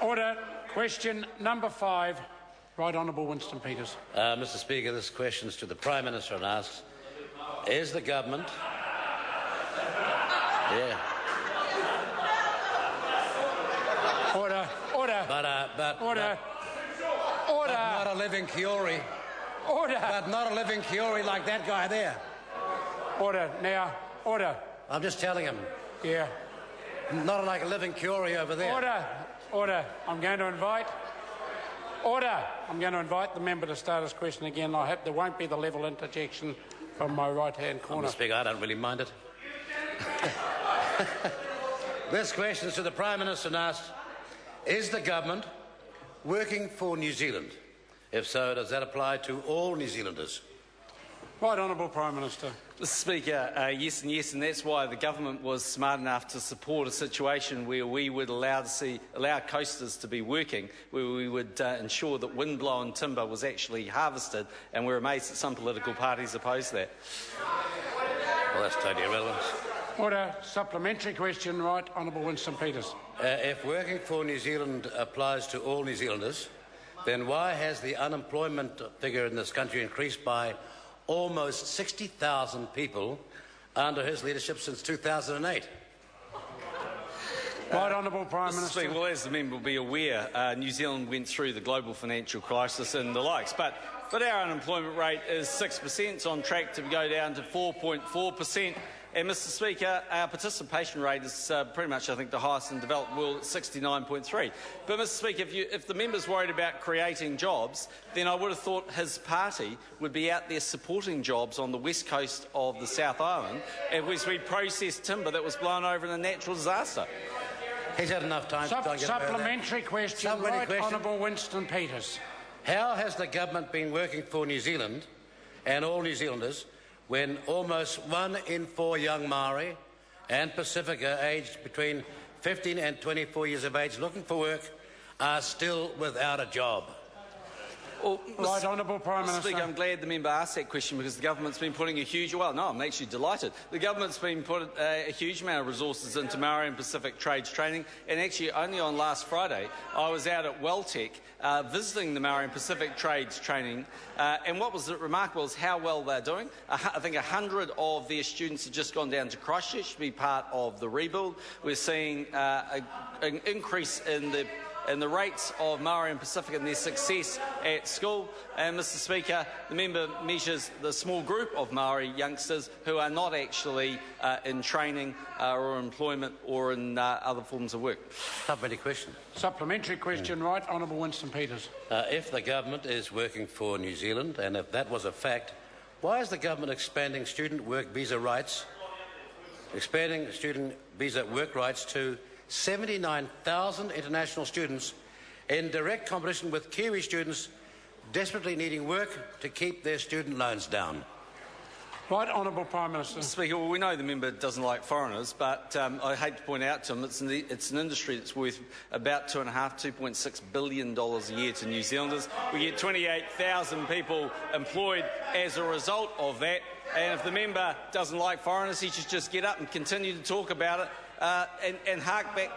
Order. Question number 5. Right Honourable Winston Peters. Mr Speaker, this question is to the Prime Minister and asks, is the government... Order. Order. Order. Order. But not a living Kiori. Order. But not a living Kiori like that guy there. Order. Now. Order. I'm just telling him. Yeah. Not like a living Kiori over there. Order. Order. I'm going to invite... Order. I'm going to invite the member to start his question again. I hope there won't be the level interjection from my right-hand corner. Mr Speaker, I don't really mind it. This question is to the Prime Minister and asks, is the government working for New Zealand? If so, does that apply to all New Zealanders? Right Honourable Prime Minister. Mr Speaker, yes and yes, and that's why the government was smart enough to support a situation where we would allow coasters to be working, where we would ensure that wind-blown timber was actually harvested, and we're amazed that some political parties oppose that. Well, that's totally irrelevant. Order. Supplementary question. Right Honourable Winston Peters. If working for New Zealand applies to all New Zealanders, then why has the unemployment figure in this country increased by almost 60,000 people under his leadership since 2008? Right Honourable Prime Minister. Well, as the member will be aware, New Zealand went through the global financial crisis and the likes, but our unemployment rate is 6%. It's on track to go down to 4.4%. And, Mr Speaker, our participation rate is pretty much, I think, the highest in the developed world at 69.3. But, Mr Speaker, if the member's worried about creating jobs, then I would have thought his party would be out there supporting jobs on the west coast of the South Island, as we processed timber that was blown over in a natural disaster. He's had enough time to Supplementary question. Honourable Winston Peters. How has the government been working for New Zealand and all New Zealanders when almost 1 in 4 young Maori and Pacifica aged between 15 and 24 years of age looking for work are still without a job? Well, Right Honourable Prime Minister. Speaker, I'm glad the member asked that question because the government's been putting a huge... Well, no, I'm actually delighted. The government's been putting a huge amount of resources into Maori and Pacific trades training, and actually only on last Friday I was out at Welltech visiting the Maori and Pacific trades training, and what was remarkable is how well they're doing. I think 100 of their students have just gone down to Christchurch to be part of the rebuild. We're seeing an increase in the rates of Maori and Pacific and their success at school. And, Mr Speaker, the member measures the small group of Maori youngsters who are not actually in training or employment or in other forms of work. Supplementary question. Supplementary question. Right Honourable Winston Peters. If the government is working for New Zealand, and if that was a fact, why is the government expanding student work visa rights to 79,000 international students in direct competition with Kiwi students desperately needing work to keep their student loans down? Right Honourable Prime Minister. Mr Speaker, well, we know the member doesn't like foreigners, but I hate to point out to him it's an industry that's worth about $2.6 billion a year to New Zealanders. We get 28,000 people employed as a result of that, and if the member doesn't like foreigners, he should just get up and continue to talk about it and hark back.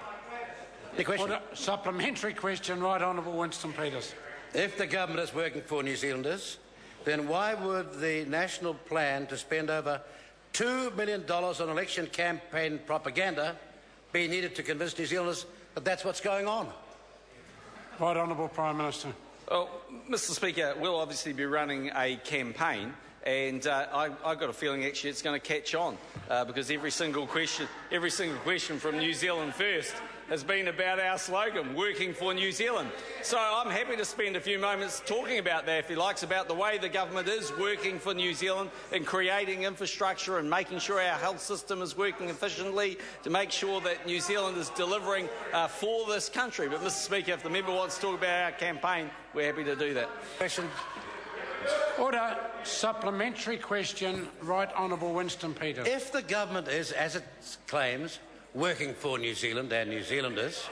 The question. Order. Supplementary question. Right Honourable Winston Peters. If the government is working for New Zealanders, then why would the national plan to spend over $2 million on election campaign propaganda be needed to convince New Zealanders that that's what's going on? Right Honourable Prime Minister. Well, Mr Speaker, we'll obviously be running a campaign, and I've got a feeling actually it's going to catch on because every single question from New Zealand First has been about our slogan, working for New Zealand. So I'm happy to spend a few moments talking about that, if he likes, about the way the government is working for New Zealand in creating infrastructure and making sure our health system is working efficiently to make sure that New Zealand is delivering for this country. But, Mr Speaker, if the member wants to talk about our campaign, we're happy to do that. Question. Order. Supplementary question. Right Honourable Winston Peters. If the government is, as it claims, working for New Zealand and New Zealanders,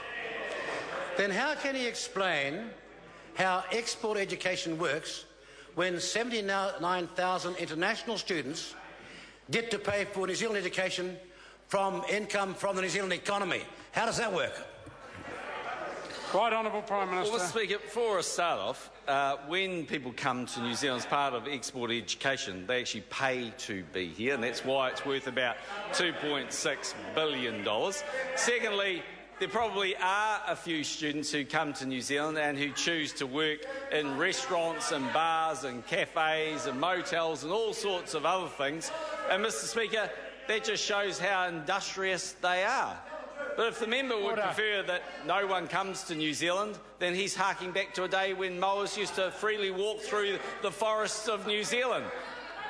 then how can he explain how export education works when 79,000 international students get to pay for New Zealand education from income from the New Zealand economy? How does that work? Right Honourable Prime Minister. Well, Mr. Speaker, before I start off, when people come to New Zealand as part of export education, they actually pay to be here, and that's why it's worth about $2.6 billion. Secondly, there probably are a few students who come to New Zealand and who choose to work in restaurants and bars and cafes and motels and all sorts of other things. And, Mr. Speaker, that just shows how industrious they are. But if the member would prefer that no one comes to New Zealand, then he's harking back to a day when mowers used to freely walk through the forests of New Zealand.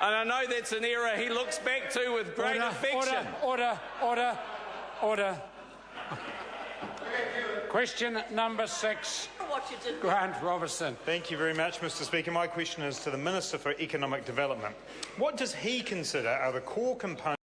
And I know that's an era he looks back to with great affection. Order. Question number 6. Grant Robertson. Thank you very much, Mr. Speaker. My question is to the Minister for Economic Development. What does he consider are the core components